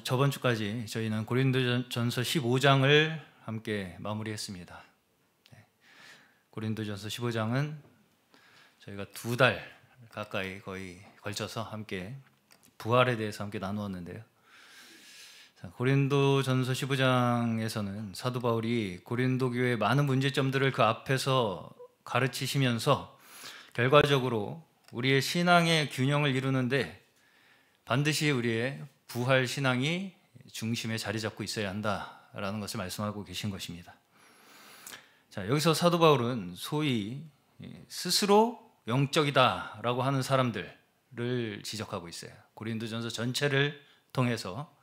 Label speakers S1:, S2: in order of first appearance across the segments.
S1: 저번 주까지 저희는 고린도전서 15장을 함께 마무리했습니다. 고린도전서 15장은 저희가 2달 가까이 거의 걸쳐서 함께 부활에 대해서 함께 나누었는데요. 고린도전서 15장에서는 사도 바울이 고린도 교회의 많은 문제점들을 그 앞에서 가르치시면서 결과적으로 우리의 신앙의 균형을 이루는데 반드시 우리의 부활 신앙이 중심에 자리 잡고 있어야 한다라는 것을 말씀하고 계신 것입니다. 자, 여기서 사도 바울은 소위 스스로 영적이다라고 하는 사람들을 지적하고 있어요. 고린도전서 전체를 통해서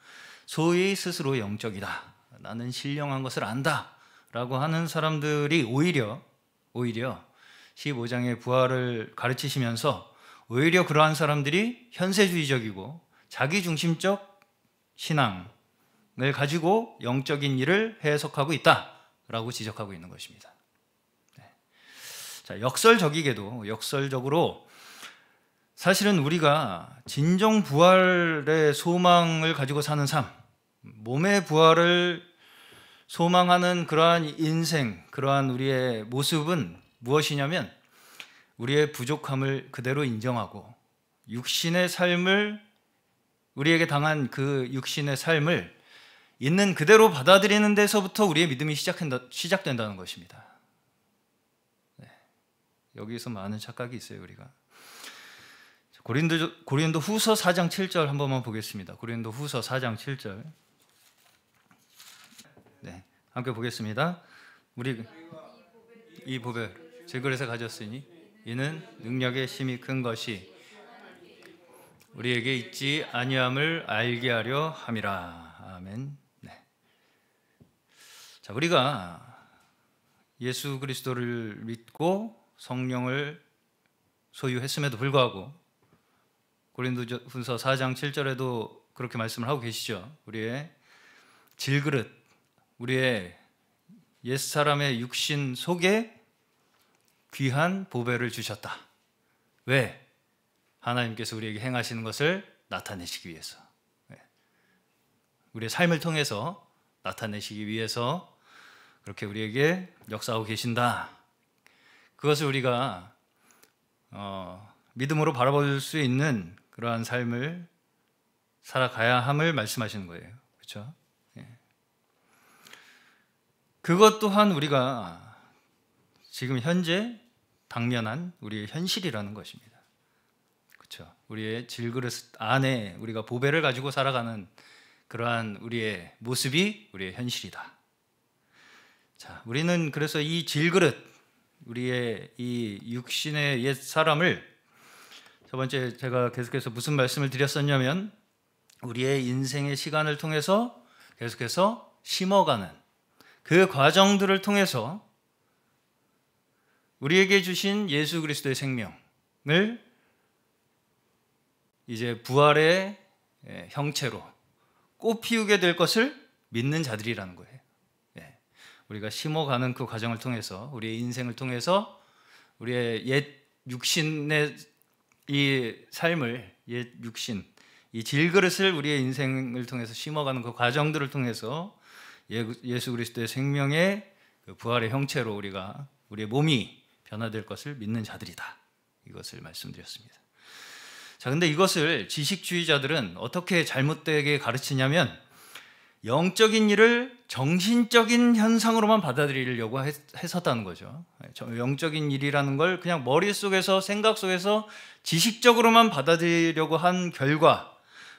S1: 소위 스스로 영적이다, 나는 신령한 것을 안다라고 하는 사람들이 오히려 15장의 부활을 가르치시면서 오히려 그러한 사람들이 현세주의적이고 자기중심적 신앙을 가지고 영적인 일을 해석하고 있다라고 지적하고 있는 것입니다. 자, 역설적으로 사실은 우리가 진정 부활의 소망을 가지고 사는 삶, 몸의 부활을 소망하는 그러한 인생, 그러한 우리의 모습은 무엇이냐면 우리의 부족함을 그대로 인정하고 육신의 삶을, 우리에게 당한 그 육신의 삶을 있는 그대로 받아들이는 데서부터 우리의 믿음이 시작된다는 것입니다. 여기서 많은 착각이 있어요. 우리가 고린도 후서 4장 7절 한 번만 보겠습니다. 고린도 후서 4장 7절 함께 보겠습니다. 우리 이 보배 질그릇에 가졌으니 이는 능력의 힘이 큰 것이 우리에게 있지 아니함을 알게 하려 함이라. 아멘. 자, 우리가 예수 그리스도를 믿고 성령을 소유했음에도 불구하고 고린도후서 4장 7절에도 그렇게 말씀을 하고 계시죠. 우리의 질그릇, 우리의 옛사람의 육신 속에 귀한 보배를 주셨다. 왜? 하나님께서 우리에게 행하시는 것을 나타내시기 위해서, 우리의 삶을 통해서 나타내시기 위해서 그렇게 우리에게 역사하고 계신다. 그것을 우리가 믿음으로 바라볼 수 있는 그러한 삶을 살아가야 함을 말씀하시는 거예요. 그렇죠? 그것 또한 우리가 지금 현재 당면한 우리의 현실이라는 것입니다. 그렇죠? 우리의 질그릇 안에 우리가 보배를 가지고 살아가는 그러한 우리의 모습이 우리의 현실이다. 자, 우리는 그래서 이 질그릇, 우리의 이 육신의 옛 사람을 저번주에 제가 계속해서 무슨 말씀을 드렸었냐면 우리의 인생의 시간을 통해서 계속해서 심어가는 그 과정들을 통해서 우리에게 주신 예수 그리스도의 생명을 이제 부활의 형체로 꽃 피우게 될 것을 믿는 자들이라는 거예요. 우리가 심어가는 그 과정을 통해서, 우리의 인생을 통해서 우리의 옛 육신의 이 삶을, 옛 육신, 이 질그릇을 우리의 인생을 통해서 심어가는 그 과정들을 통해서 예수 그리스도의 생명의 그 부활의 형체로 우리의 몸이 변화될 것을 믿는 자들이다. 이것을 말씀드렸습니다. 자, 근데 이것을 지식주의자들은 어떻게 잘못되게 가르치냐면 영적인 일을 정신적인 현상으로만 받아들이려고 했었다는 거죠. 영적인 일이라는 걸 그냥 머릿속에서, 생각 속에서 지식적으로만 받아들이려고 한 결과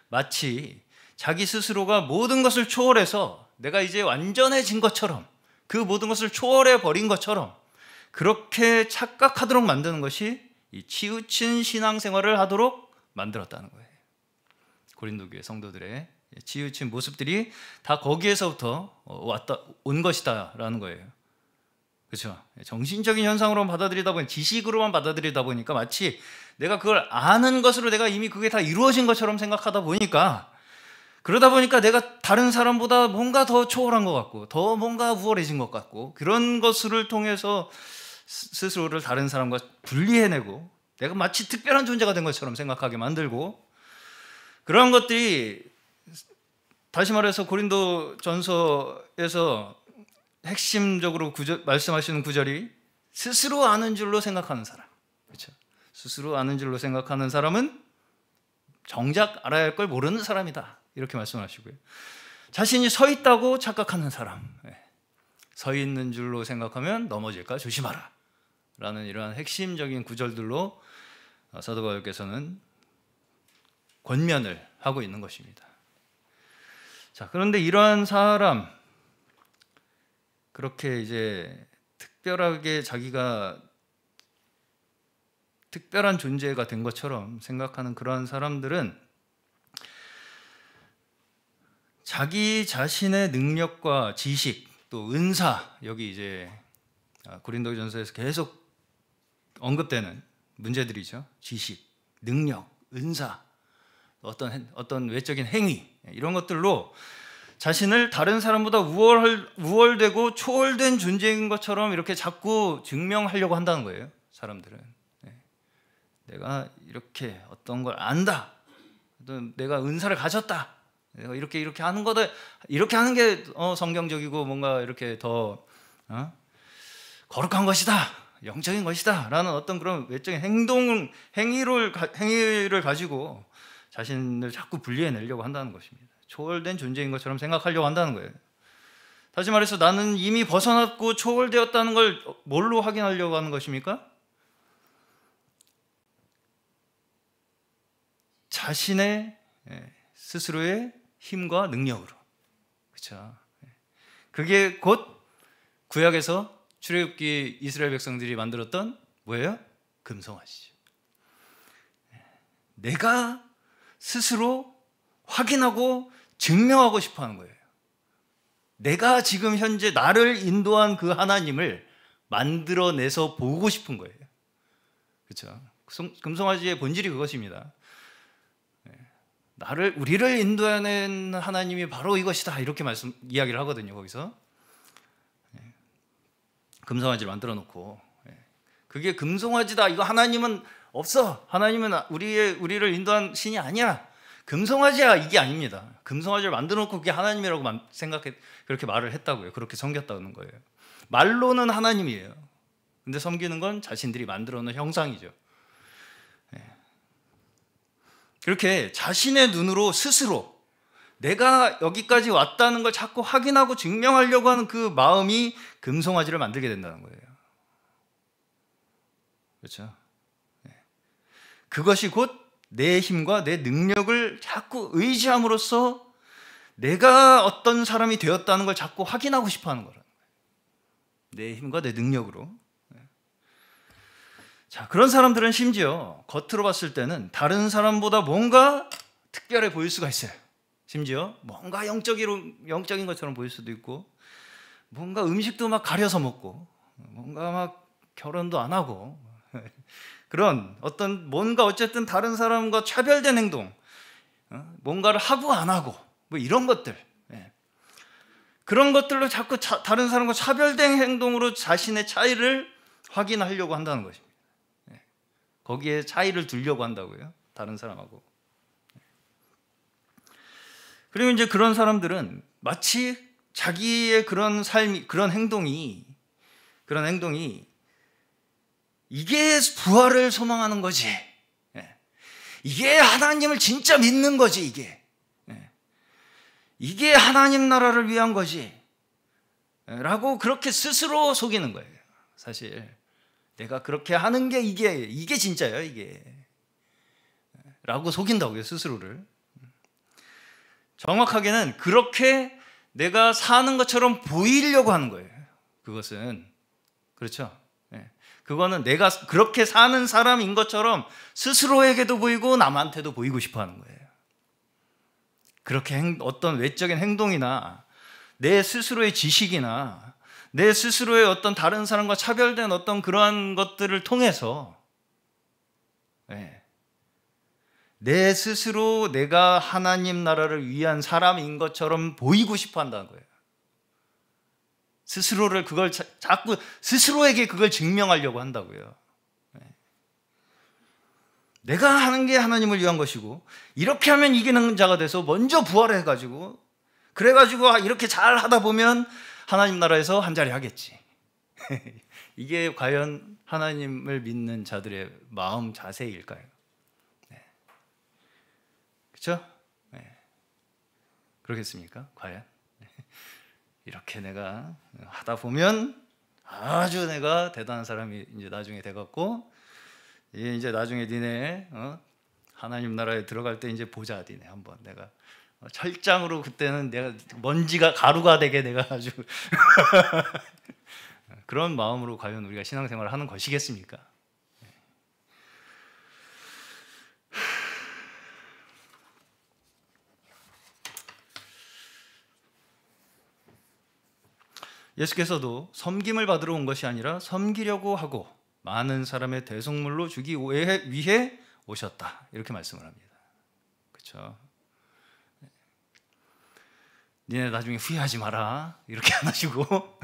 S1: 마치 자기 스스로가 모든 것을 초월해서 내가 이제 완전해진 것처럼, 그 모든 것을 초월해 버린 것처럼 그렇게 착각하도록 만드는 것이 이 치우친 신앙생활을 하도록 만들었다는 거예요. 고린도 교회 성도들의 치우친 모습들이 다 거기에서부터 온 것이다라는 거예요. 그렇죠? 정신적인 현상으로만 받아들이다 보니, 지식으로만 받아들이다 보니까 마치 내가 그걸 아는 것으로 내가 이미 그게 다 이루어진 것처럼 생각하다 보니까, 그러다 보니까 내가 다른 사람보다 뭔가 더 초월한 것 같고 더 뭔가 우월해진 것 같고, 그런 것을 통해서 스스로를 다른 사람과 분리해내고 내가 마치 특별한 존재가 된 것처럼 생각하게 만들고, 그런 것들이 다시 말해서 고린도전서에서 핵심적으로 말씀하시는 구절이 스스로 아는 줄로 생각하는 사람. 그렇죠? 스스로 아는 줄로 생각하는 사람은 정작 알아야 할 걸 모르는 사람이다. 이렇게 말씀하시고요. 자신이 서 있다고 착각하는 사람. 서 있는 줄로 생각하면 넘어질까 조심하라. 라는 이러한 핵심적인 구절들로 사도 바울께서는 권면을 하고 있는 것입니다. 자, 그런데 이러한 사람, 그렇게 이제 특별하게 자기가 특별한 존재가 된 것처럼 생각하는 그러한 사람들은 자기 자신의 능력과 지식, 또 은사, 여기 이제 고린도전서에서 계속 언급되는 문제들이죠. 지식, 능력, 은사, 어떤 외적인 행위, 이런 것들로 자신을 다른 사람보다 우월되고 초월된 존재인 것처럼 이렇게 자꾸 증명하려고 한다는 거예요. 사람들은. 내가 이렇게 어떤 걸 안다, 내가 은사를 가졌다, 내가 이렇게 하는 거다, 이렇게 하는 게 성경적이고 뭔가 이렇게 더 거룩한 것이다, 영적인 것이다 라는 어떤 그런 외적인 행위를 가지고 자신을 자꾸 분리해내려고 한다는 것입니다. 초월된 존재인 것처럼 생각하려고 한다는 거예요. 다시 말해서 나는 이미 벗어났고 초월되었다는 걸 뭘로 확인하려고 하는 것입니까? 자신의 스스로의 힘과 능력으로. 그렇죠? 그게 곧 구약에서 출애굽기 이스라엘 백성들이 만들었던 뭐예요? 금송아지죠. 내가 스스로 확인하고 증명하고 싶어 하는 거예요. 내가 지금 현재 나를 인도한 그 하나님을 만들어내서 보고 싶은 거예요. 그렇죠? 금송아지의 본질이 그것입니다. 우리를 인도해낸 하나님이 바로 이것이다, 이렇게 이야기를 하거든요. 거기서 금송아지를 만들어 놓고, 그게 금송아지다, 이거 하나님은 없어, 하나님은 우리를 인도한 신이 아니야, 금송아지야, 이게 아닙니다. 금송아지를 만들어 놓고 그게 하나님이라고 그렇게 말을 했다고요. 그렇게 섬겼다는 거예요. 말로는 하나님이에요. 근데 섬기는 건 자신들이 만들어 놓은 형상이죠. 그렇게 자신의 눈으로 스스로 내가 여기까지 왔다는 걸 자꾸 확인하고 증명하려고 하는 그 마음이 금송아지를 만들게 된다는 거예요. 그렇죠? 그것이 곧 내 힘과 내 능력을 자꾸 의지함으로써 내가 어떤 사람이 되었다는 걸 자꾸 확인하고 싶어 하는 거라는 거예요. 내 힘과 내 능력으로. 자, 그런 사람들은 심지어 겉으로 봤을 때는 다른 사람보다 뭔가 특별해 보일 수가 있어요. 심지어 뭔가 영적인 것처럼 보일 수도 있고, 뭔가 음식도 막 가려서 먹고, 뭔가 막 결혼도 안 하고, 그런 뭔가 어쨌든 다른 사람과 차별된 행동, 뭔가를 하고 안 하고, 뭐 이런 것들, 그런 것들로 자꾸 다른 사람과 차별된 행동으로 자신의 차이를 확인하려고 한다는 것입니다. 거기에 차이를 두려고 한다고요, 다른 사람하고. 그리고 이제 그런 사람들은 마치 자기의 그런 삶이, 그런 행동이 이게 부활을 소망하는 거지, 이게 하나님을 진짜 믿는 거지, 이게 하나님 나라를 위한 거지 라고 그렇게 스스로 속이는 거예요. 사실 내가 그렇게 하는 게 이게 진짜예요, 이게 라고 속인다고요, 스스로를. 정확하게는 그렇게 내가 사는 것처럼 보이려고 하는 거예요. 그것은, 그렇죠? 그거는 내가 그렇게 사는 사람인 것처럼 스스로에게도 보이고 남한테도 보이고 싶어 하는 거예요. 그렇게 어떤 외적인 행동이나 내 스스로의 지식이나 내 스스로의 어떤 다른 사람과 차별된 어떤 그러한 것들을 통해서 내 스스로 내가 하나님 나라를 위한 사람인 것처럼 보이고 싶어 한다는 거예요. 그걸 자꾸 스스로에게 그걸 증명하려고 한다고요. 내가 하는 게 하나님을 위한 것이고, 이렇게 하면 이기는 자가 돼서 먼저 부활해가지고 그래가지고 이렇게 잘 하다 보면 하나님 나라에서 한 자리 하겠지. 이게 과연 하나님을 믿는 자들의 마음 자세일까요? 네. 그렇죠? 네. 그러겠습니까? 과연? 네. 이렇게 내가 하다 보면 아주 내가 대단한 사람이 이제 나중에 돼갖고 이제 나중에 니네 하나님 나라에 들어갈 때 이제 보자 니네 한번 내가 철장으로 그때는 내가 먼지가 가루가 되게 내가 아주 그런 마음으로 과연 우리가 신앙생활을 하는 것이겠습니까? 예수께서도 섬김을 받으러 온 것이 아니라 섬기려고 하고 많은 사람의 대속물로 주기 위해 오셨다. 이렇게 말씀을 합니다. 그렇죠? 니네 나중에 후회하지 마라. 이렇게 안 하시고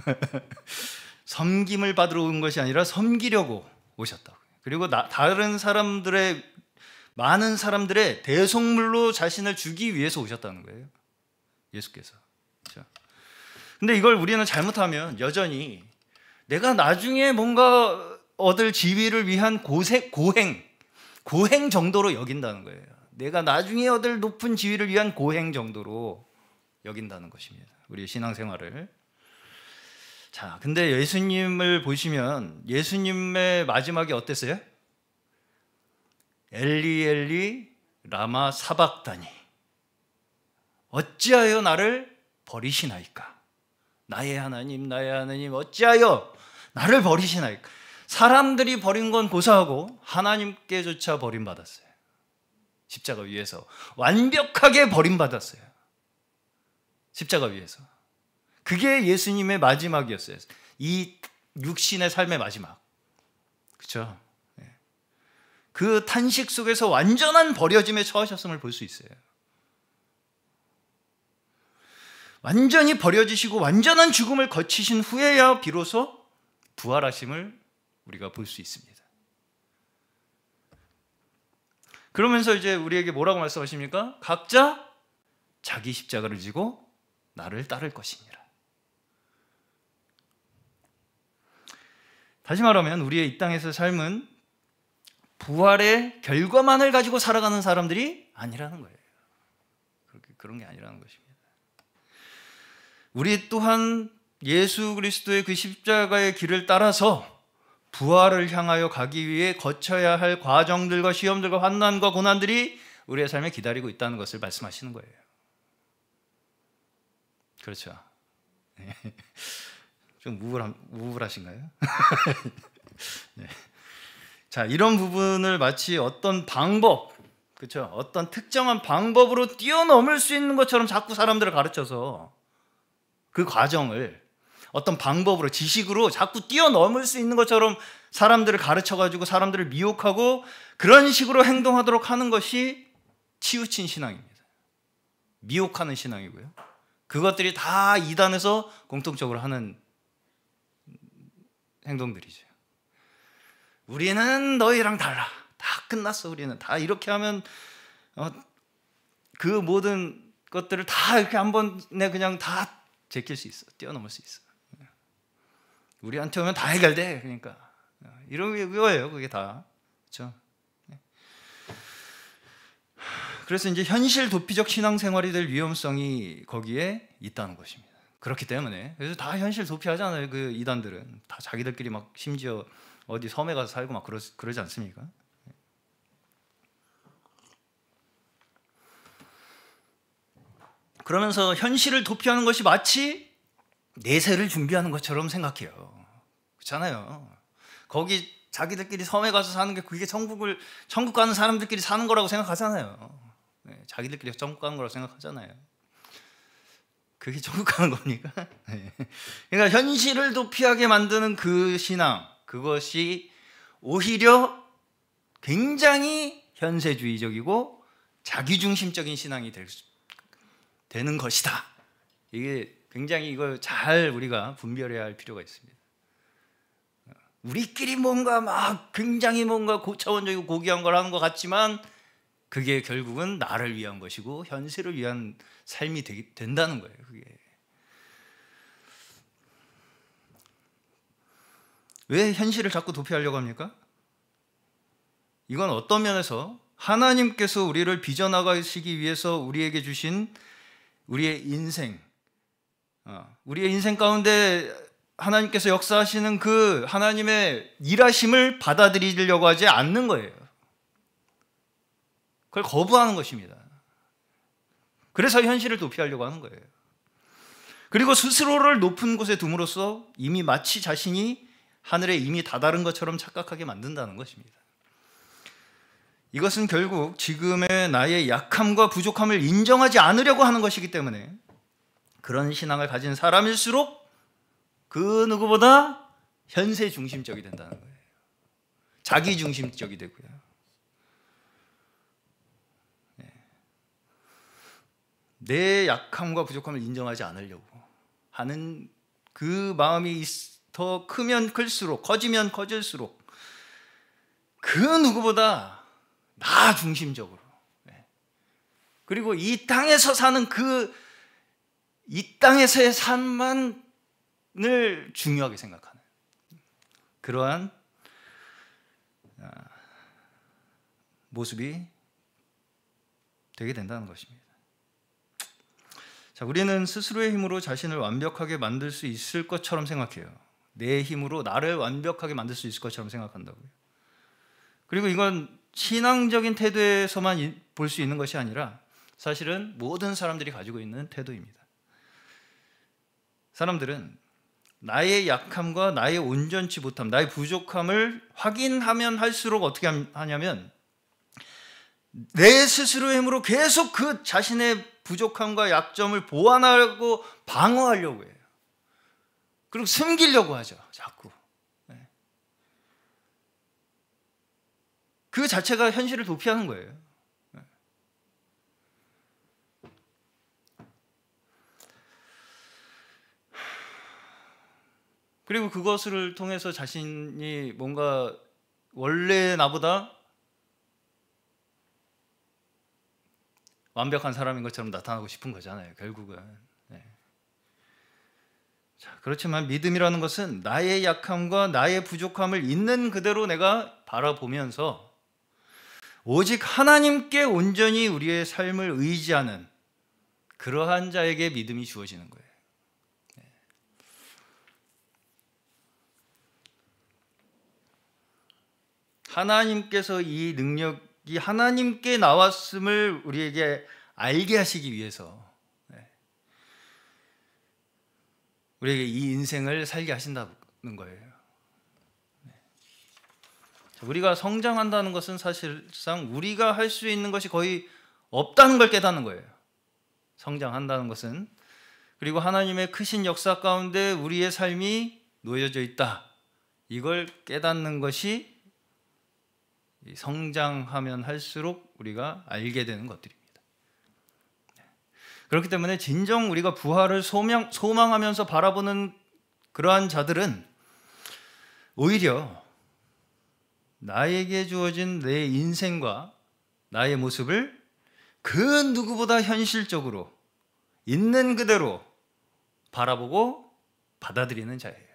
S1: 섬김을 받으러 온 것이 아니라 섬기려고 오셨다. 그리고 다른 사람들의 많은 사람들의 대속물로 자신을 주기 위해서 오셨다는 거예요. 예수께서. 그렇죠? 근데 이걸 우리는 잘못하면 여전히 내가 나중에 뭔가 얻을 지위를 위한 고행 정도로 여긴다는 거예요. 내가 나중에 얻을 높은 지위를 위한 고행 정도로 여긴다는 것입니다. 우리의 신앙생활을. 자, 근데 예수님을 보시면 예수님의 마지막이 어땠어요? 엘리 엘리 라마 사박다니 어찌하여 나를 버리시나이까? 나의 하나님 어찌하여 나를 버리시나이까? 사람들이 버린 건 고사하고 하나님께조차 버림받았어요. 십자가 위에서 완벽하게 버림받았어요. 십자가 위에서. 그게 예수님의 마지막이었어요. 이 육신의 삶의 마지막. 그렇죠? 그 탄식 속에서 완전한 버려짐에 처하셨음을 볼 수 있어요. 완전히 버려지시고 완전한 죽음을 거치신 후에야 비로소 부활하심을 우리가 볼 수 있습니다. 그러면서 이제 우리에게 뭐라고 말씀하십니까? 각자 자기 십자가를 지고 나를 따를 것이니라. 다시 말하면 우리의 이 땅에서의 삶은 부활의 결과만을 가지고 살아가는 사람들이 아니라는 거예요. 그런 게 아니라는 것입니다. 우리 또한 예수 그리스도의 그 십자가의 길을 따라서 부활을 향하여 가기 위해 거쳐야 할 과정들과 시험들과 환난과 고난들이 우리의 삶에 기다리고 있다는 것을 말씀하시는 거예요. 그렇죠? 좀 우울하신가요? 네. 자, 이런 부분을 마치 어떤 방법, 그렇죠? 어떤 특정한 방법으로 뛰어넘을 수 있는 것처럼 자꾸 사람들을 가르쳐서 그 과정을 어떤 방법으로 지식으로 자꾸 뛰어넘을 수 있는 것처럼 사람들을 가르쳐가지고 사람들을 미혹하고 그런 식으로 행동하도록 하는 것이 치우친 신앙입니다. 미혹하는 신앙이고요. 그것들이 다 이단에서 공통적으로 하는 행동들이죠. 우리는 너희랑 달라. 다 끝났어. 우리는 다 이렇게 하면 그 모든 것들을 다 이렇게 한번 그냥 다 제낄 수 있어. 뛰어넘을 수 있어. 우리한테 오면 다 해결돼. 그러니까 이런 게 그거예요. 그게 다. 그렇죠? 그래서 이제 현실 도피적 신앙생활이 될 위험성이 거기에 있다는 것입니다. 그렇기 때문에 그래서 다 현실 도피하잖아요. 그 이단들은 다 자기들끼리 막 심지어 어디 섬에 가서 살고 막 그러지 않습니까? 그러면서 현실을 도피하는 것이 마치 내세를 준비하는 것처럼 생각해요. 그렇잖아요. 거기 자기들끼리 섬에 가서 사는 게 그게 천국 가는 사람들끼리 사는 거라고 생각하잖아요. 네, 자기들끼리 천국 가는 거라고 생각하잖아요. 그게 천국 가는 겁니까? 네. 그러니까 현실을 도피하게 만드는 그 신앙, 그것이 오히려 굉장히 현세주의적이고 자기중심적인 신앙이 되는 것이다. 이게 굉장히 이걸 잘 우리가 분별해야 할 필요가 있습니다. 우리끼리 뭔가 막 굉장히 뭔가 고차원적이고 고귀한 걸 하는 것 같지만 그게 결국은 나를 위한 것이고 현세를 위한 삶이 된다는 거예요. 그게. 왜 현실을 자꾸 도피하려고 합니까? 이건 어떤 면에서 하나님께서 우리를 빚어나가시기 위해서 우리에게 주신 우리의 인생 가운데 하나님께서 역사하시는 그 하나님의 일하심을 받아들이려고 하지 않는 거예요. 그걸 거부하는 것입니다. 그래서 현실을 도피하려고 하는 거예요. 그리고 스스로를 높은 곳에 둠으로써 이미 마치 자신이 하늘에 이미 다다른 것처럼 착각하게 만든다는 것입니다. 이것은 결국 지금의 나의 약함과 부족함을 인정하지 않으려고 하는 것이기 때문에 그런 신앙을 가진 사람일수록 그 누구보다 현세 중심적이 된다는 거예요. 자기 중심적이 되고요. 내 약함과 부족함을 인정하지 않으려고 하는 그 마음이 더 크면 클수록, 커지면 커질수록 그 누구보다 나 중심적으로, 그리고 이 땅에서 사는 이 땅에서의 삶만을 중요하게 생각하는 그러한 모습이 되게 된다는 것입니다. 자, 우리는 스스로의 힘으로 자신을 완벽하게 만들 수 있을 것처럼 생각해요. 내 힘으로 나를 완벽하게 만들 수 있을 것처럼 생각한다고요. 그리고 이건 신앙적인 태도에서만 볼 수 있는 것이 아니라 사실은 모든 사람들이 가지고 있는 태도입니다. 사람들은 나의 약함과 나의 온전치 못함, 나의 부족함을 확인하면 할수록 어떻게 하냐면 내 스스로의 힘으로 계속 그 자신의 부족함과 약점을 보완하고 방어하려고 해요. 그리고 숨기려고 하죠, 자꾸. 그 자체가 현실을 도피하는 거예요. 그리고 그것을 통해서 자신이 뭔가 원래 나보다 완벽한 사람인 것처럼 나타나고 싶은 거잖아요, 결국은. 자, 그렇지만 믿음이라는 것은 나의 약함과 나의 부족함을 있는 그대로 내가 바라보면서 오직 하나님께 온전히 우리의 삶을 의지하는 그러한 자에게 믿음이 주어지는 거예요. 하나님께서 이 능력이 하나님께 나왔음을 우리에게 알게 하시기 위해서 우리에게 이 인생을 살게 하신다는 거예요. 우리가 성장한다는 것은 사실상 우리가 할 수 있는 것이 거의 없다는 걸 깨닫는 거예요. 성장한다는 것은. 그리고 하나님의 크신 역사 가운데 우리의 삶이 놓여져 있다, 이걸 깨닫는 것이 성장하면 할수록 우리가 알게 되는 것들입니다. 그렇기 때문에 진정 우리가 부활을 소망하면서 바라보는 그러한 자들은 오히려 나에게 주어진 내 인생과 나의 모습을 그 누구보다 현실적으로 있는 그대로 바라보고 받아들이는 자예요.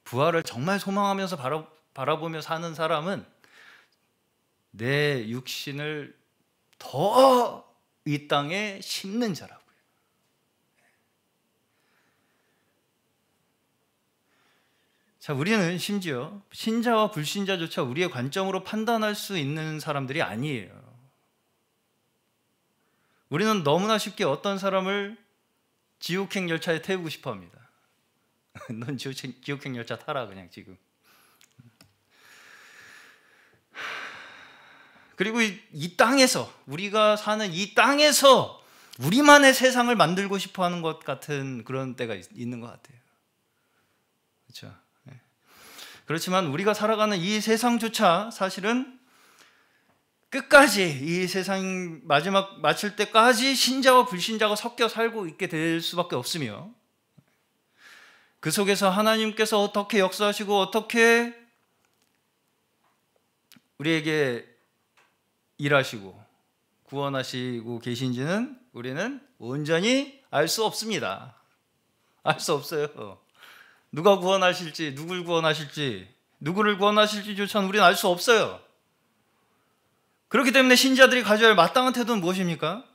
S1: 부활을 정말 소망하면서 바라보며 사는 사람은 내 육신을 더 이 땅에 심는 자라고요. 자, 우리는 심지어 신자와 불신자조차 우리의 관점으로 판단할 수 있는 사람들이 아니에요. 우리는 너무나 쉽게 어떤 사람을 지옥행 열차에 태우고 싶어 합니다. 넌 지옥행 열차 타라, 그냥 지금. 그리고 이 땅에서, 우리가 사는 이 땅에서 우리만의 세상을 만들고 싶어 하는 것 같은 그런 때가 있는 것 같아요. 그렇죠? 그렇지만 우리가 살아가는 이 세상조차 사실은 끝까지 이 세상 마지막 마칠 때까지 신자와 불신자가 섞여 살고 있게 될 수밖에 없으며, 그 속에서 하나님께서 어떻게 역사하시고 어떻게 우리에게 일하시고 구원하시고 계신지는 우리는 온전히 알 수 없습니다. 알 수 없어요. 누가 구원하실지, 누굴 구원하실지, 누구를 구원하실지조차는 우리는 알 수 없어요. 그렇기 때문에 신자들이 가져야 할 마땅한 태도는 무엇입니까?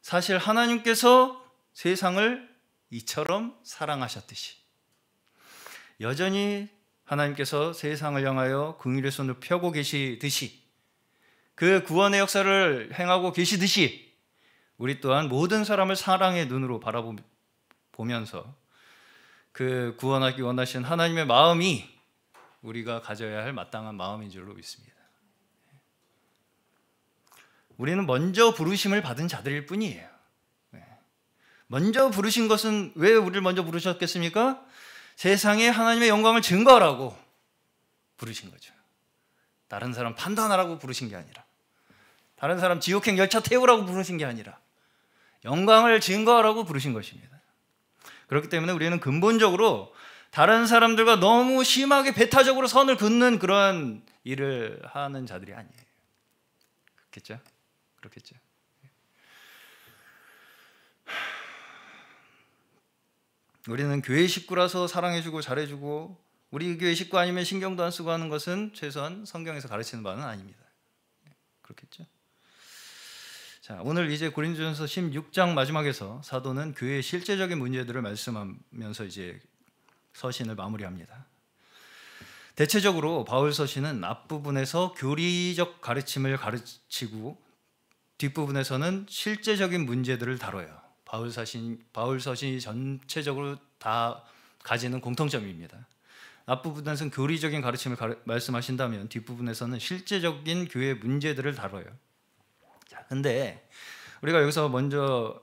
S1: 사실 하나님께서 세상을 이처럼 사랑하셨듯이 여전히 하나님께서 세상을 향하여 긍휼의 손을 펴고 계시듯이 그 구원의 역사를 행하고 계시듯이 우리 또한 모든 사람을 사랑의 눈으로 바라보면서 그 구원하기 원하시는 하나님의 마음이 우리가 가져야 할 마땅한 마음인 줄로 믿습니다. 우리는 먼저 부르심을 받은 자들일 뿐이에요. 먼저 부르신 것은 왜 우리를 먼저 부르셨겠습니까? 세상에 하나님의 영광을 증거하라고 부르신 거죠. 다른 사람 판단하라고 부르신 게 아니라, 다른 사람 지옥행 열차 태우라고 부르신 게 아니라 영광을 증거하라고 부르신 것입니다. 그렇기 때문에 우리는 근본적으로 다른 사람들과 너무 심하게 배타적으로 선을 긋는 그러한 일을 하는 자들이 아니에요. 그렇겠죠? 그렇겠죠. 우리는 교회 식구라서 사랑해주고 잘해주고 우리 교회 식구 아니면 신경도 안 쓰고 하는 것은 최소한 성경에서 가르치는 바는 아닙니다. 그렇겠죠? 자, 오늘 이제 고린도전서 16장 마지막에서 사도는 교회의 실제적인 문제들을 말씀하면서 이제 서신을 마무리합니다. 대체적으로 바울 서신은 앞부분에서 교리적 가르침을 가르치고 뒷부분에서는 실제적인 문제들을 다뤄요. 바울 서신이 전체적으로 다 가지는 공통점입니다. 앞부분에서는 교리적인 가르침을 말씀하신다면 뒷부분에서는 실제적인 교회 문제들을 다뤄요. 자, 근데 우리가 여기서 먼저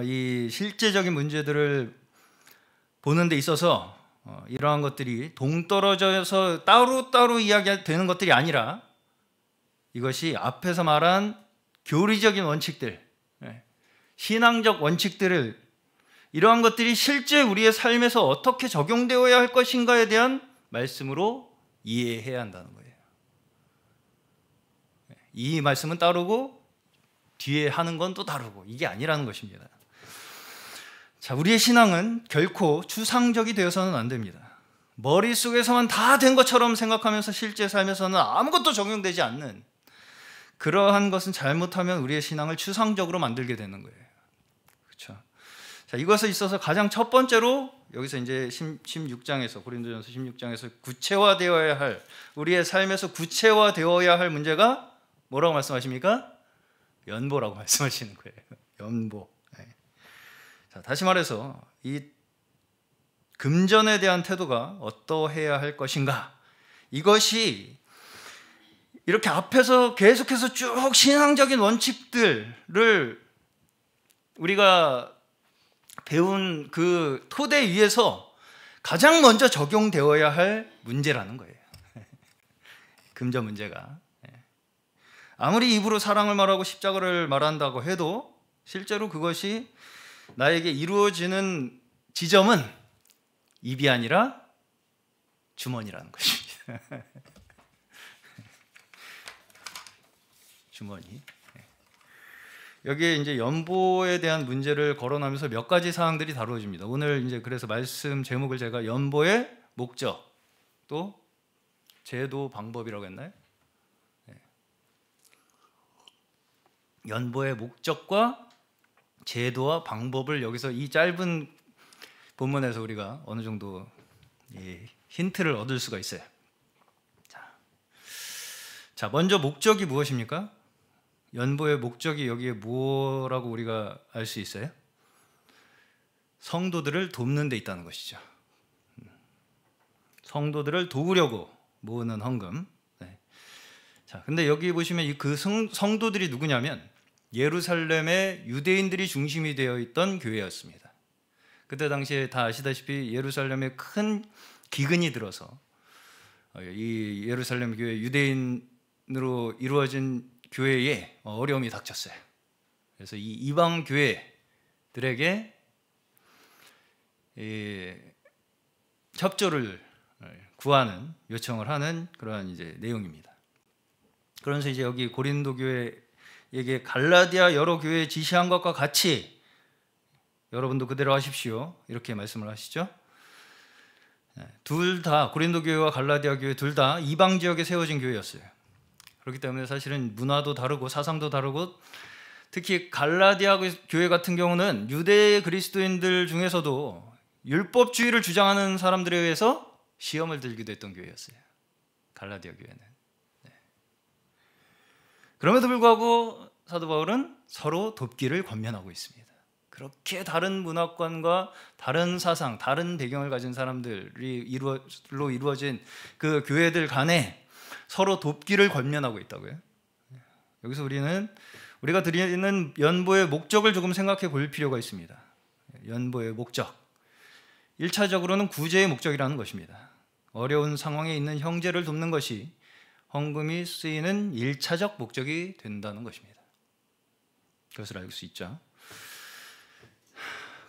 S1: 이 실제적인 문제들을 보는 데 있어서 이러한 것들이 동떨어져서 따로따로 이야기되는 것들이 아니라 이것이 앞에서 말한 교리적인 원칙들, 신앙적 원칙들을 이러한 것들이 실제 우리의 삶에서 어떻게 적용되어야 할 것인가에 대한 말씀으로 이해해야 한다는 거예요. 이 말씀은 따르고 뒤에 하는 건 또 다르고 이게 아니라는 것입니다. 자, 우리의 신앙은 결코 추상적이 되어서는 안 됩니다. 머릿속에서만 다 된 것처럼 생각하면서 실제 삶에서는 아무것도 적용되지 않는 그러한 것은 잘못하면 우리의 신앙을 추상적으로 만들게 되는 거예요. 그렇죠? 자, 이것에 있어서 가장 첫 번째로 여기서 이제 16장에서 고린도전서 16장에서 구체화되어야 할 우리의 삶에서 구체화되어야 할 문제가 뭐라고 말씀하십니까? 연보라고 말씀하시는 거예요. 연보. 네. 자, 다시 말해서 이 금전에 대한 태도가 어떠해야 할 것인가? 이것이 이렇게 앞에서 계속해서 쭉 신앙적인 원칙들을 우리가 배운 그 토대 위에서 가장 먼저 적용되어야 할 문제라는 거예요. 금전 문제가. 아무리 입으로 사랑을 말하고 십자가를 말한다고 해도 실제로 그것이 나에게 이루어지는 지점은 입이 아니라 주머니라는 것입니다. 주머니. 여기에 이제 연보에 대한 문제를 거론하면서 몇 가지 사항들이 다루어집니다. 오늘 이제 그래서 말씀 제목을 제가 연보의 목적 또 제도 방법이라고 했나요? 연보의 목적과 제도와 방법을 여기서 이 짧은 본문에서 우리가 어느 정도 힌트를 얻을 수가 있어요. 자, 먼저 목적이 무엇입니까? 연보의 목적이 여기에 뭐라고 우리가 알 수 있어요? 성도들을 돕는 데 있다는 것이죠. 성도들을 도우려고 모으는 헌금. 네. 자, 근데 여기 보시면 그 성도들이 누구냐면 예루살렘의 유대인들이 중심이 되어 있던 교회였습니다. 그때 당시에 다 아시다시피 예루살렘에 큰 기근이 들어서 이 예루살렘 교회 유대인으로 이루어진 교회에 어려움이 닥쳤어요. 그래서 이 이방 교회들에게 협조를 구하는, 요청을 하는 그러한 이제 내용입니다. 그러면서 이제 여기 고린도 교회에게 갈라디아 여러 교회에 지시한 것과 같이 여러분도 그대로 하십시오, 이렇게 말씀을 하시죠. 둘 다, 고린도 교회와 갈라디아 교회 둘 다 이방 지역에 세워진 교회였어요. 그렇기 때문에 사실은 문화도 다르고 사상도 다르고, 특히 갈라디아 교회 같은 경우는 유대 그리스도인들 중에서도 율법주의를 주장하는 사람들에 의해서 시험을 들기도 했던 교회였어요, 갈라디아 교회는. 그럼에도 불구하고 사도 바울은 서로 돕기를 권면하고 있습니다. 그렇게 다른 문화관과 다른 사상, 다른 배경을 가진 사람들이 이루어진 그 교회들 간에 서로 돕기를 권면하고 있다고요. 여기서 우리가 드리는 연보의 목적을 조금 생각해 볼 필요가 있습니다. 연보의 목적, 1차적으로는 구제의 목적이라는 것입니다. 어려운 상황에 있는 형제를 돕는 것이 헌금이 쓰이는 1차적 목적이 된다는 것입니다. 그것을 알 수 있죠.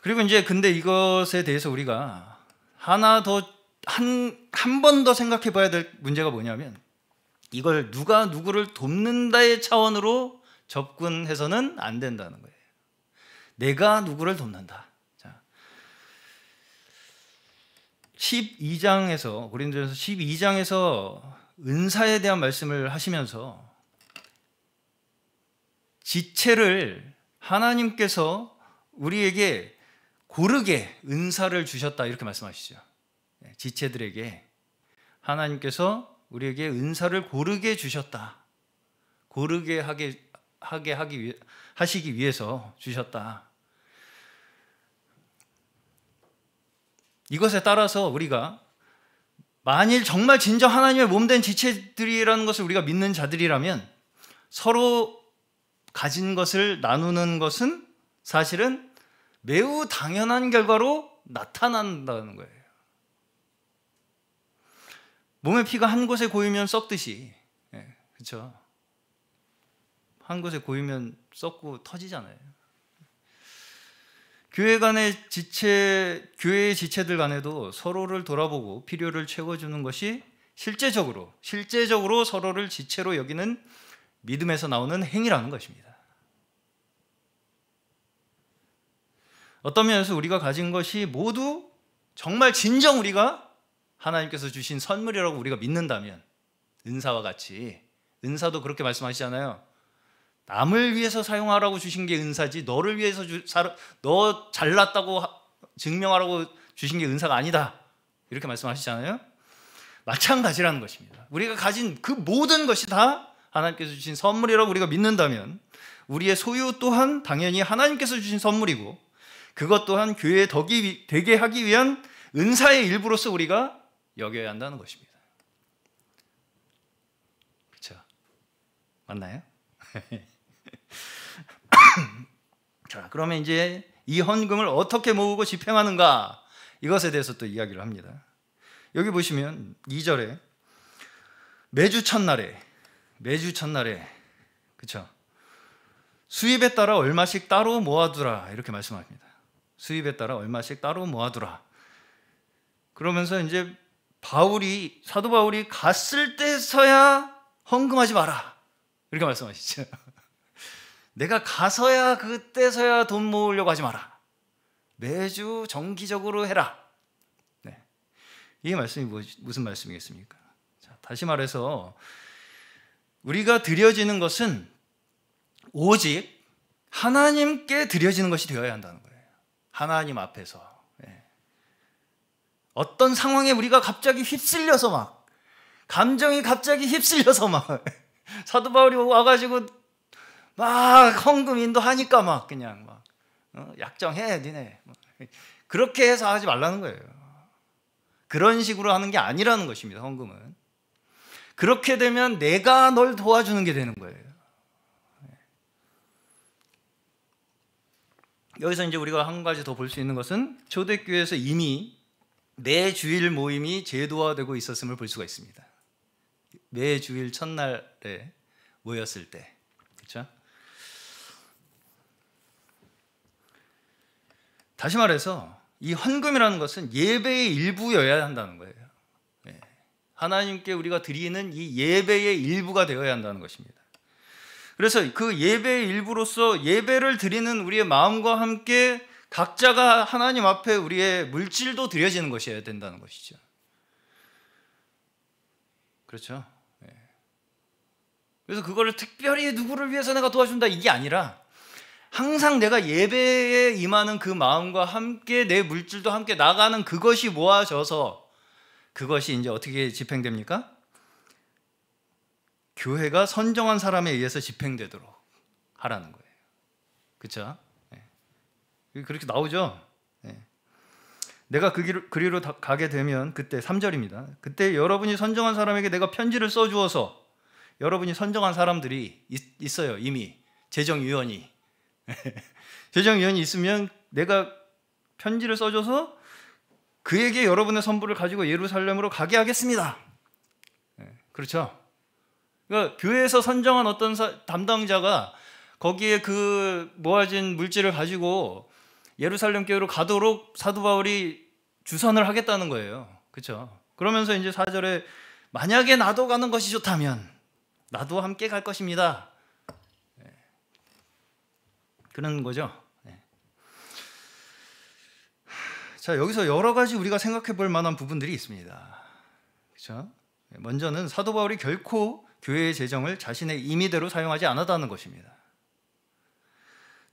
S1: 그리고 이제 근데 이것에 대해서 우리가 한 번 더 생각해 봐야 될 문제가 뭐냐면, 이걸 누가 누구를 돕는다의 차원으로 접근해서는 안 된다는 거예요. 내가 누구를 돕는다. 자, 12장에서, 고린도전서 12장에서 은사에 대한 말씀을 하시면서 지체를 하나님께서 우리에게 고르게 은사를 주셨다, 이렇게 말씀하시죠. 지체들에게 하나님께서 우리에게 은사를 고르게 주셨다, 고르게 하시기 위해서 주셨다. 이것에 따라서 우리가 만일 정말 진정 하나님의 몸된 지체들이라는 것을 우리가 믿는 자들이라면, 서로 가진 것을 나누는 것은 사실은 매우 당연한 결과로 나타난다는 거예요. 몸의 피가 한 곳에 고이면 썩듯이, 그렇죠? 한 곳에 고이면 썩고 터지잖아요. 교회의 지체들 간에도 서로를 돌아보고 필요를 채워주는 것이 실제적으로 서로를 지체로 여기는 믿음에서 나오는 행위라는 것입니다. 어떤 면에서 우리가 가진 것이 모두 정말 진정 우리가 하나님께서 주신 선물이라고 우리가 믿는다면, 은사와 같이, 은사도 그렇게 말씀하시잖아요. 남을 위해서 사용하라고 주신 게 은사지, 너를 위해서 너 잘났다고 증명하라고 주신 게 은사가 아니다, 이렇게 말씀하시잖아요. 마찬가지라는 것입니다. 우리가 가진 그 모든 것이 다 하나님께서 주신 선물이라고 우리가 믿는다면, 우리의 소유 또한 당연히 하나님께서 주신 선물이고, 그것 또한 교회의 덕이 되게 하기 위한 은사의 일부로서 우리가 여겨야 한다는 것입니다. 그렇죠? 맞나요? 자, 그러면 이제 이 헌금을 어떻게 모으고 집행하는가, 이것에 대해서 또 이야기를 합니다. 여기 보시면 2절에 매주 첫날에, 그렇죠? 수입에 따라 얼마씩 따로 모아두라, 이렇게 말씀합니다. 수입에 따라 얼마씩 따로 모아두라. 그러면서 이제 사도 바울이 갔을 때서야 헌금하지 마라, 이렇게 말씀하시죠. 내가 가서야, 그때서야 돈 모으려고 하지 마라. 매주 정기적으로 해라. 네. 이 말씀이 무슨 말씀이겠습니까? 자, 다시 말해서 우리가 드려지는 것은 오직 하나님께 드려지는 것이 되어야 한다는 거예요. 하나님 앞에서. 어떤 상황에 우리가 갑자기 휩쓸려서 막, 감정이 갑자기 휩쓸려서 막 사도 바울이 와가지고 막 헌금 인도하니까 막 그냥 막 약정해 니네, 그렇게 해서 하지 말라는 거예요. 그런 식으로 하는 게 아니라는 것입니다. 헌금은 그렇게 되면 내가 널 도와주는 게 되는 거예요. 여기서 이제 우리가 한 가지 더 볼 수 있는 것은 초대교회에서 이미 매주일 모임이 제도화되고 있었음을 볼 수가 있습니다. 매주일 첫날에 모였을 때, 그렇죠? 다시 말해서 이 헌금이라는 것은 예배의 일부여야 한다는 거예요. 예. 하나님께 우리가 드리는 이 예배의 일부가 되어야 한다는 것입니다. 그래서 그 예배의 일부로서 예배를 드리는 우리의 마음과 함께 각자가 하나님 앞에 우리의 물질도 드려지는 것이어야 된다는 것이죠. 그렇죠? 예. 그래서 그거를 특별히 누구를 위해서 내가 도와준다 이게 아니라 항상 내가 예배에 임하는 그 마음과 함께 내 물질도 함께 나가는 그것이 모아져서 그것이 이제 어떻게 집행됩니까? 교회가 선정한 사람에 의해서 집행되도록 하라는 거예요. 그렇죠? 네. 그렇게 나오죠. 네. 내가 그 길로 가게 되면 그때 3절입니다. 그때 여러분이 선정한 사람에게 내가 편지를 써주어서 여러분이 선정한 사람들이 있어요. 이미 재정위원이 재정위원이 있으면 내가 편지를 써줘서 그에게 여러분의 선물을 가지고 예루살렘으로 가게 하겠습니다. 네. 그렇죠? 그러니까 교회에서 선정한 어떤 담당자가 거기에 그 모아진 물질을 가지고 예루살렘 교회로 가도록 사도 바울이 주선을 하겠다는 거예요. 그렇죠? 그러면서 이제 4절에 만약에 나도 가는 것이 좋다면 나도 함께 갈 것입니다. 네. 그런 거죠. 네. 자, 여기서 여러 가지 우리가 생각해 볼 만한 부분들이 있습니다. 그렇죠? 먼저는 사도 바울이 결코 교회의 재정을 자신의 임의대로 사용하지 않았다는 것입니다.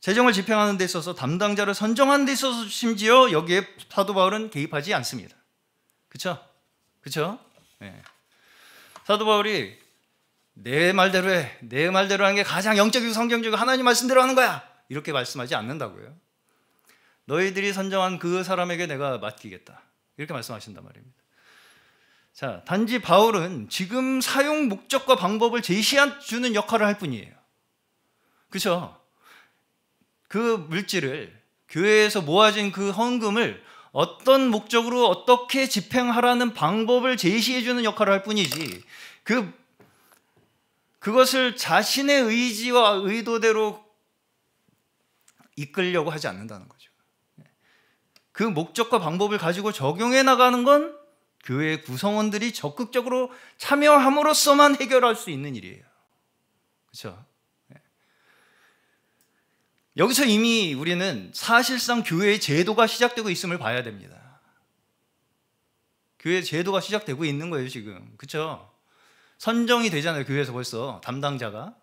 S1: 재정을 집행하는 데 있어서 담당자를 선정하는 데 있어서 심지어 여기에 사도 바울은 개입하지 않습니다. 그렇죠? 그렇죠? 네. 사도 바울이 내 말대로 해. 내 말대로 하는 게 가장 영적이고 성경적이고 하나님 말씀대로 하는 거야. 이렇게 말씀하지 않는다고요. 너희들이 선정한 그 사람에게 내가 맡기겠다. 이렇게 말씀하신단 말입니다. 자, 단지 바울은 지금 사용 목적과 방법을 제시해주는 역할을 할 뿐이에요. 그렇죠? 그 물질을 교회에서 모아진 그 헌금을 어떤 목적으로 어떻게 집행하라는 방법을 제시해주는 역할을 할 뿐이지 그것을 자신의 의지와 의도대로 이끌려고 하지 않는다는 거죠. 그 목적과 방법을 가지고 적용해 나가는 건 교회 구성원들이 적극적으로 참여함으로써만 해결할 수 있는 일이에요. 그렇죠? 여기서 이미 우리는 사실상 교회의 제도가 시작되고 있음을 봐야 됩니다. 교회의 제도가 시작되고 있는 거예요, 지금. 그렇죠? 선정이 되잖아요, 교회에서 벌써 담당자가.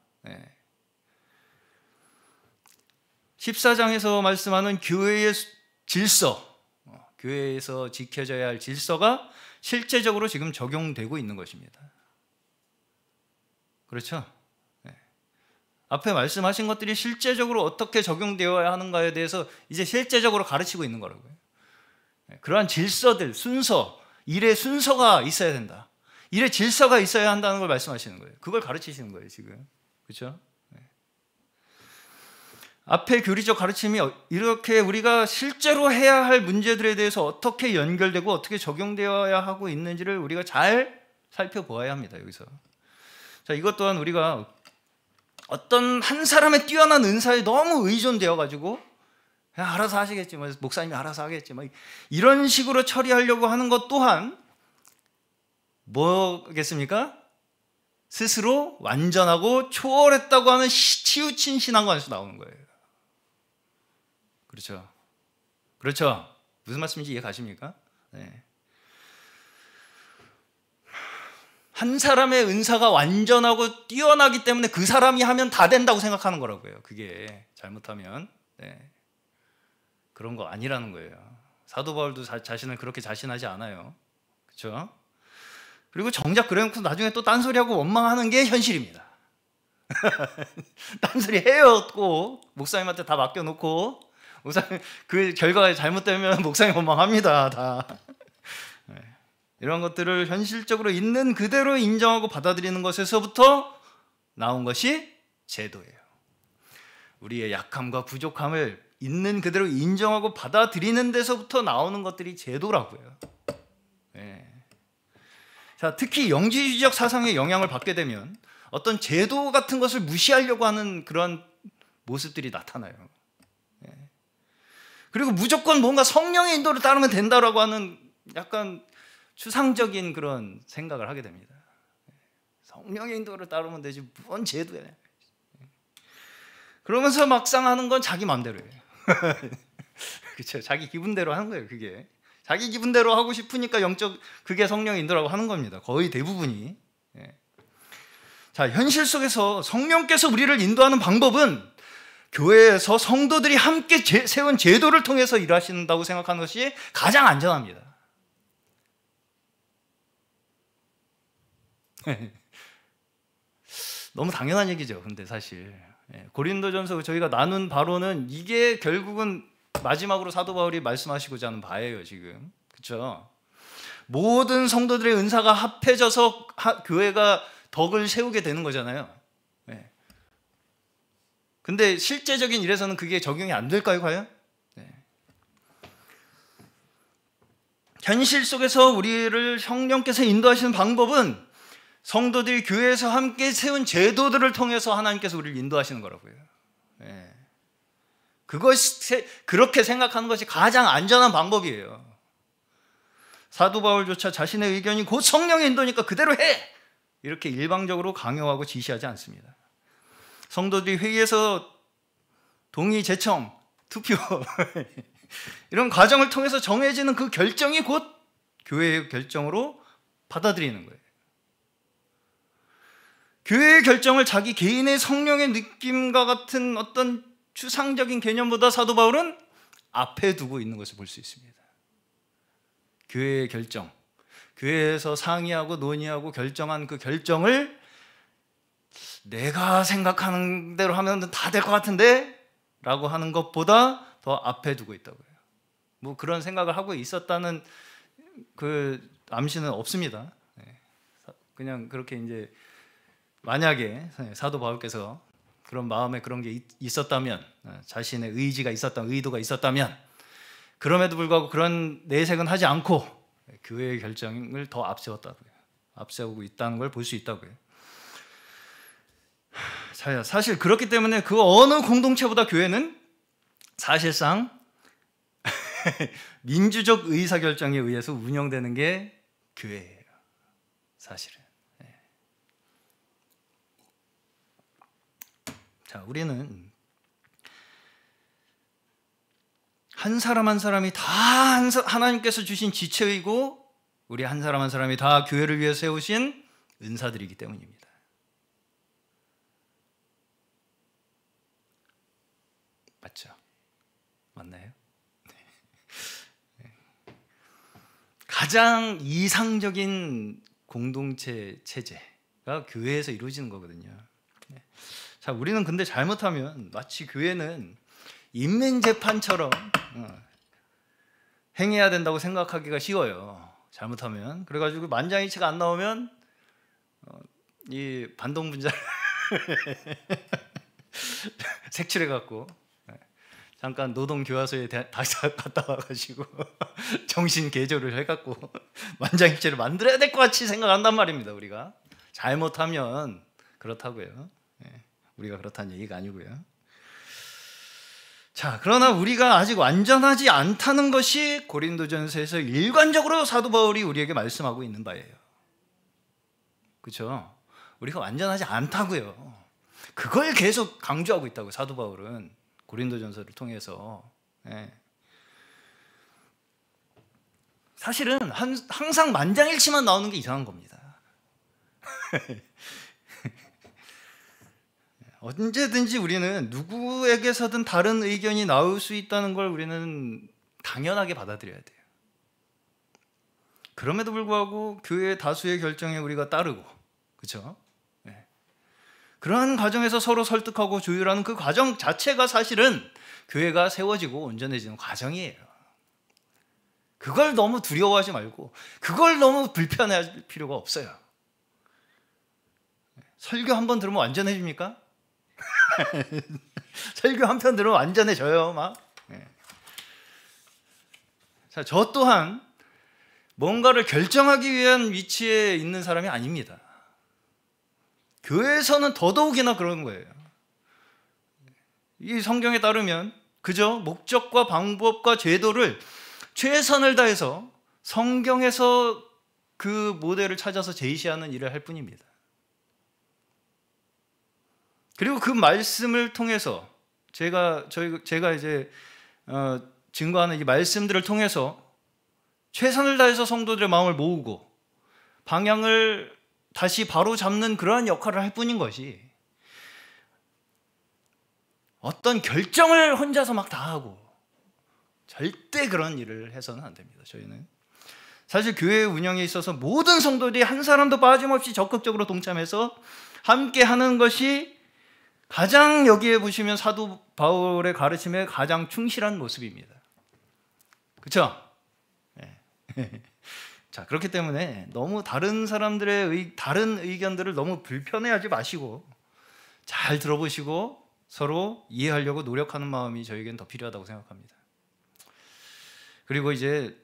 S1: 14장에서 말씀하는 교회의 질서, 교회에서 지켜져야 할 질서가 실제적으로 지금 적용되고 있는 것입니다. 그렇죠? 앞에 말씀하신 것들이 실제적으로 어떻게 적용되어야 하는가에 대해서 이제 실제적으로 가르치고 있는 거라고요. 그러한 질서들, 순서, 일의 순서가 있어야 된다. 일의 질서가 있어야 한다는 걸 말씀하시는 거예요. 그걸 가르치시는 거예요, 지금. 그렇죠? 앞에 교리적 가르침이 이렇게 우리가 실제로 해야 할 문제들에 대해서 어떻게 연결되고 어떻게 적용되어야 하고 있는지를 우리가 잘 살펴보아야 합니다, 여기서. 자, 이것 또한 우리가 어떤 한 사람의 뛰어난 은사에 너무 의존되어 가지고 알아서 하시겠지, 목사님이 알아서 하겠지, 이런 식으로 처리하려고 하는 것 또한 뭐겠습니까? 스스로 완전하고 초월했다고 하는 치우친 신앙관에서 나오는 거예요. 그렇죠? 그렇죠? 무슨 말씀인지 이해 가십니까? 네. 한 사람의 은사가 완전하고 뛰어나기 때문에 그 사람이 하면 다 된다고 생각하는 거라고요. 그게 잘못하면. 네. 그런 거 아니라는 거예요. 사도 바울도 자신을 그렇게 자신하지 않아요. 그렇죠? 그리고 정작 그래놓고 나중에 또 딴소리하고 원망하는 게 현실입니다. 딴소리 해요. 꼭 목사님한테 다 맡겨놓고 목사님 그 결과가 잘못되면 목사님 원망합니다. 다. 네. 이런 것들을 현실적으로 있는 그대로 인정하고 받아들이는 것에서부터 나온 것이 제도예요. 우리의 약함과 부족함을 있는 그대로 인정하고 받아들이는 데서부터 나오는 것들이 제도라고요. 네. 자, 특히 영지주의적 사상의 영향을 받게 되면 어떤 제도 같은 것을 무시하려고 하는 그런 모습들이 나타나요. 네. 그리고 무조건 뭔가 성령의 인도를 따르면 된다라고 하는 약간 추상적인 그런 생각을 하게 됩니다. 성령의 인도를 따르면 되지 뭔 제도야. 그러면서 막상 하는 건 자기 마음대로예요. 그렇죠? 자기 기분대로 하는 거예요. 그게 자기 기분대로 하고 싶으니까 그게 성령의 인도라고 하는 겁니다. 거의 대부분이. 자, 현실 속에서 성령께서 우리를 인도하는 방법은 교회에서 성도들이 함께 세운 제도를 통해서 일하신다고 생각하는 것이 가장 안전합니다. 너무 당연한 얘기죠. 근데 사실 고린도전서 저희가 나눈 바로는 이게 결국은 마지막으로 사도 바울이 말씀하시고자 하는 바예요. 지금 그렇죠? 모든 성도들의 은사가 합해져서 교회가 덕을 세우게 되는 거잖아요. 근데 실제적인 일에서는 그게 적용이 안 될까요, 과연? 현실 속에서 우리를 성령께서 인도하시는 방법은 성도들이 교회에서 함께 세운 제도들을 통해서 하나님께서 우리를 인도하시는 거라고요. 그렇게 생각하는 것이 가장 안전한 방법이에요. 사도 바울조차 자신의 의견이 곧 성령의 인도니까 그대로 해! 이렇게 일방적으로 강요하고 지시하지 않습니다. 성도들이 회의에서 동의, 제청, 투표 이런 과정을 통해서 정해지는 그 결정이 곧 교회의 결정으로 받아들이는 거예요. 교회의 결정을 자기 개인의 성령의 느낌과 같은 어떤 추상적인 개념보다 사도 바울은 앞에 두고 있는 것을 볼 수 있습니다. 교회의 결정, 교회에서 상의하고 논의하고 결정한 그 결정을 내가 생각하는 대로 하면 다 될 것 같은데? 라고 하는 것보다 더 앞에 두고 있다고요. 뭐 그런 생각을 하고 있었다는 그 암시는 없습니다. 그냥 그렇게 이제 만약에 사도 바울께서 그런 마음에 그런 게 있었다면, 자신의 의지가 있었다면, 의도가 있었다면, 그럼에도 불구하고 그런 내색은 하지 않고 교회의 결정을 더 앞세웠다고요. 앞세우고 있다는 걸 볼 수 있다고요. 사실 그렇기 때문에 그 어느 공동체보다 교회는 사실상 민주적 의사결정에 의해서 운영되는 게 교회예요. 사실은. 자, 우리는 한 사람 한 사람이 다 하나님께서 주신 지체이고 우리 한 사람 한 사람이 다 교회를 위해 세우신 은사들이기 때문입니다. 맞죠? 맞나요? 가장 이상적인 공동체 체제가 교회에서 이루어지는 거거든요. 자, 우리는 근데 잘못하면 마치 교회는 인민재판처럼 행해야 된다고 생각하기가 쉬워요. 잘못하면. 그래가지고 만장일치가 안 나오면 이 반동분자를 색출해갖고 잠깐 노동교화소에 다시 갔다 와가지고 정신 개조를 해갖고 만장일치를 만들어야 될 것 같이 생각한단 말입니다. 우리가 잘못하면 그렇다고요. 우리가 그렇다는 얘기가 아니고요. 자, 그러나 우리가 아직 완전하지 않다는 것이 고린도전서에서 일관적으로 사도 바울이 우리에게 말씀하고 있는 바예요. 그렇죠? 우리가 완전하지 않다고요. 그걸 계속 강조하고 있다고요. 사도 바울은 고린도전서를 통해서. 사실은 항상 만장일치만 나오는 게 이상한 겁니다. 언제든지 우리는 누구에게서든 다른 의견이 나올 수 있다는 걸 우리는 당연하게 받아들여야 돼요. 그럼에도 불구하고 교회의 다수의 결정에 우리가 따르고, 그렇죠? 그러한 과정에서 서로 설득하고 조율하는 그 과정 자체가 사실은 교회가 세워지고 온전해지는 과정이에요. 그걸 너무 두려워하지 말고 그걸 너무 불편해할 필요가 없어요. 설교 한 번 들으면 완전해집니까? 설교 한 편 들으면 완전해져요, 막. 자, 저 또한 뭔가를 결정하기 위한 위치에 있는 사람이 아닙니다. 교회에서는 더더욱이나 그런 거예요. 이 성경에 따르면 그저 목적과 방법과 제도를 최선을 다해서 성경에서 그 모델을 찾아서 제시하는 일을 할 뿐입니다. 그리고 그 말씀을 통해서 제가 이제 증거하는 이 말씀들을 통해서 최선을 다해서 성도들의 마음을 모으고 방향을 다시 바로 잡는 그러한 역할을 할 뿐인 것이, 어떤 결정을 혼자서 막 다 하고 절대 그런 일을 해서는 안 됩니다. 저희는 사실 교회 운영에 있어서 모든 성도들이 한 사람도 빠짐없이 적극적으로 동참해서 함께 하는 것이 가장, 여기에 보시면 사도 바울의 가르침에 가장 충실한 모습입니다. 그렇죠? 네. 자, 그렇기 때문에 너무 다른 사람들의 다른 의견들을 너무 불편해하지 마시고 잘 들어보시고 서로 이해하려고 노력하는 마음이 저에겐 더 필요하다고 생각합니다. 그리고 이제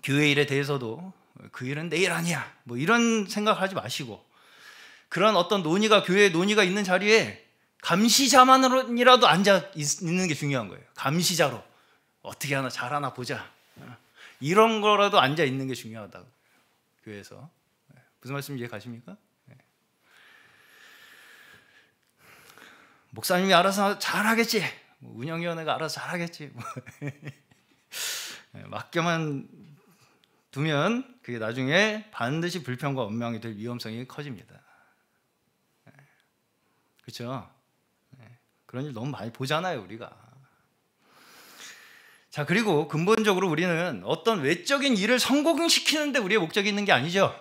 S1: 교회 일에 대해서도 그 일은 내 일 아니야 뭐 이런 생각하지 마시고, 그런 어떤 논의가, 교회에 논의가 있는 자리에 감시자만이라도 앉아 있는 게 중요한 거예요. 감시자로 어떻게 하나 잘하나 보자, 이런 거라도 앉아 있는 게 중요하다고, 교회에서. 무슨 말씀 이해 가십니까? 목사님이 알아서 잘하겠지, 운영위원회가 알아서 잘하겠지 맡겨만 두면 그게 나중에 반드시 불평과 원망이 될 위험성이 커집니다. 그렇죠? 그런 일 너무 많이 보잖아요, 우리가. 자, 그리고 근본적으로 우리는 어떤 외적인 일을 성공시키는데 우리의 목적이 있는 게 아니죠.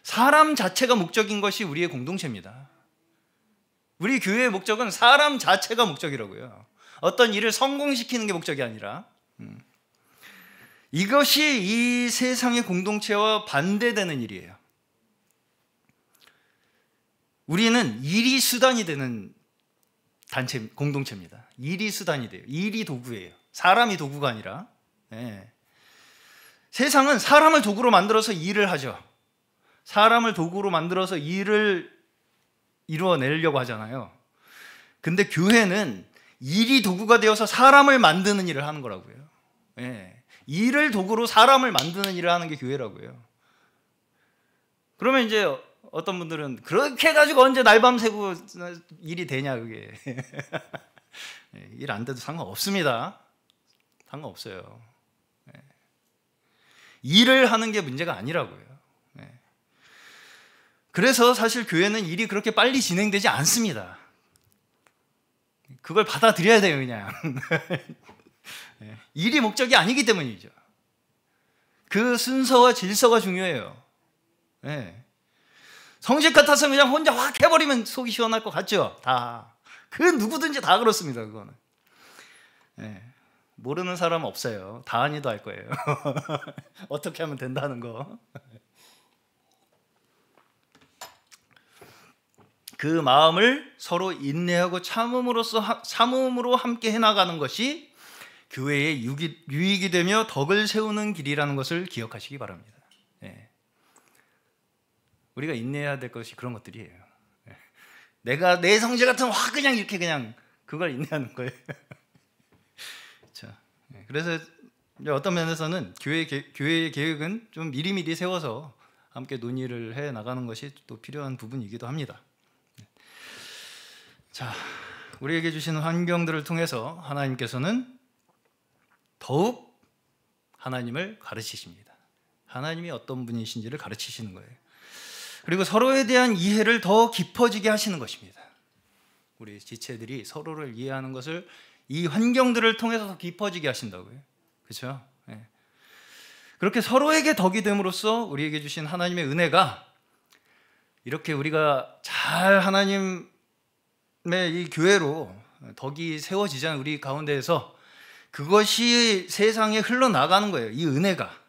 S1: 사람 자체가 목적인 것이 우리의 공동체입니다. 우리 교회의 목적은 사람 자체가 목적이라고요. 어떤 일을 성공시키는 게 목적이 아니라. 이것이 이 세상의 공동체와 반대되는 일이에요. 우리는 일이 수단이 되는 단체, 공동체입니다. 일이 수단이 돼요. 일이 도구예요. 사람이 도구가 아니라. 세상은 사람을 도구로 만들어서 일을 하죠. 사람을 도구로 만들어서 일을 이루어내려고 하잖아요. 근데 교회는 일이 도구가 되어서 사람을 만드는 일을 하는 거라고요. 일을 도구로 사람을 만드는 일을 하는 게 교회라고요. 그러면 이제 어떤 분들은 그렇게 해가지고 언제 날밤 새고 일이 되냐, 그게. 일 안 돼도 상관없습니다. 상관없어요. 일을 하는 게 문제가 아니라고요. 그래서 사실 교회는 일이 그렇게 빨리 진행되지 않습니다. 그걸 받아들여야 돼요, 그냥. 일이 목적이 아니기 때문이죠. 그 순서와 질서가 중요해요. 성직 같아서 그냥 혼자 확 해버리면 속이 시원할 것 같죠? 다. 그 누구든지 다 그렇습니다, 그거는. 모르는 사람 없어요. 다은이도 알 거예요. 어떻게 하면 된다는 거. 그 마음을 서로 인내하고 참음으로 함께 해나가는 것이 교회의 유익이 되며 덕을 세우는 길이라는 것을 기억하시기 바랍니다. 우리가 인내해야 될 것이 그런 것들이에요. 내가 내 성질 같으면 확 그냥 이렇게 그냥 그걸 인내하는 거예요. 자, 그래서 어떤 면에서는 교회의 계획은 좀 미리미리 세워서 함께 논의를 해 나가는 것이 또 필요한 부분이기도 합니다. 자, 우리에게 주시는 환경들을 통해서 하나님께서는 더욱 하나님을 가르치십니다. 하나님이 어떤 분이신지를 가르치시는 거예요. 그리고 서로에 대한 이해를 더 깊어지게 하시는 것입니다. 우리 지체들이 서로를 이해하는 것을 이 환경들을 통해서 더 깊어지게 하신다고요. 그렇죠? 그렇게 서로에게 덕이 됨으로써 우리에게 주신 하나님의 은혜가, 이렇게 우리가 잘 하나님의 이 교회로 덕이 세워지잖아요. 우리 가운데에서 그것이 세상에 흘러나가는 거예요. 이 은혜가.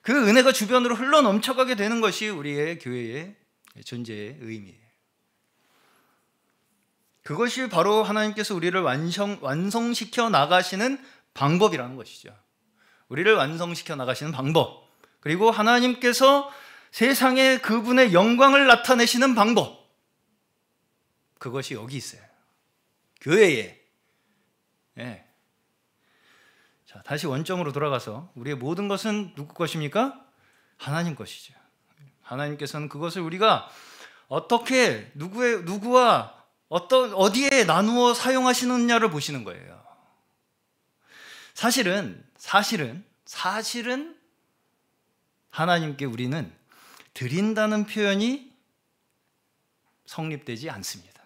S1: 그 은혜가 주변으로 흘러 넘쳐가게 되는 것이 우리의 교회의 존재의 의미예요. 그것이 바로 하나님께서 우리를 완성시켜 나가시는 방법이라는 것이죠. 우리를 완성시켜 나가시는 방법, 그리고 하나님께서 세상에 그분의 영광을 나타내시는 방법, 그것이 여기 있어요. 교회에 예. 자, 다시 원점으로 돌아가서 우리의 모든 것은 누구 것입니까? 하나님 것이죠. 하나님께서는 그것을 우리가 어떻게 누구와 어디에 나누어 사용하시느냐를 보시는 거예요. 사실은 하나님께 우리는 드린다는 표현이 성립되지 않습니다.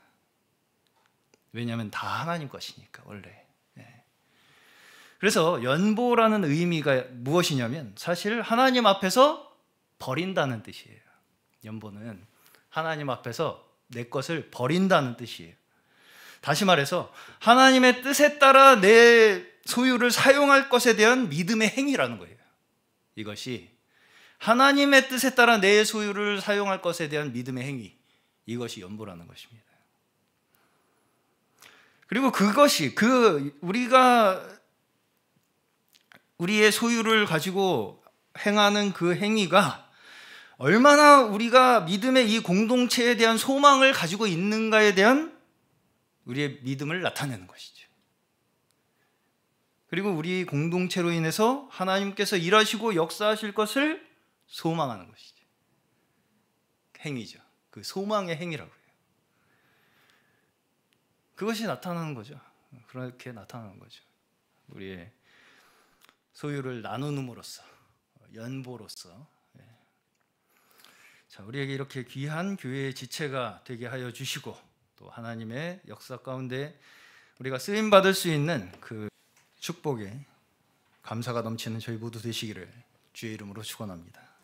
S1: 왜냐하면 다 하나님 것이니까 원래. 그래서 연보라는 의미가 무엇이냐면 사실 하나님 앞에서 버린다는 뜻이에요. 연보는 하나님 앞에서 내 것을 버린다는 뜻이에요. 다시 말해서 하나님의 뜻에 따라 내 소유를 사용할 것에 대한 믿음의 행위라는 거예요. 이것이 하나님의 뜻에 따라 내 소유를 사용할 것에 대한 믿음의 행위, 이것이 연보라는 것입니다. 그리고 그것이 우리가 우리의 소유를 가지고 행하는 그 행위가 얼마나 우리가 믿음의 이 공동체에 대한 소망을 가지고 있는가에 대한 우리의 믿음을 나타내는 것이죠. 그리고 우리 공동체로 인해서 하나님께서 일하시고 역사하실 것을 소망하는 것이죠. 행위죠. 그 소망의 행위라고 해요. 그것이 나타나는 거죠. 그렇게 나타나는 거죠. 우리의 소유를 나누음으로써, 연보로서. 자, 우리에게 이렇게 귀한 교회의 지체가 되게 하여 주시고 또 하나님의 역사 가운데 우리가 쓰임 받을 수 있는 그 축복에 감사가 넘치는 저희 모두 되시기를 주의 이름으로 축원합니다.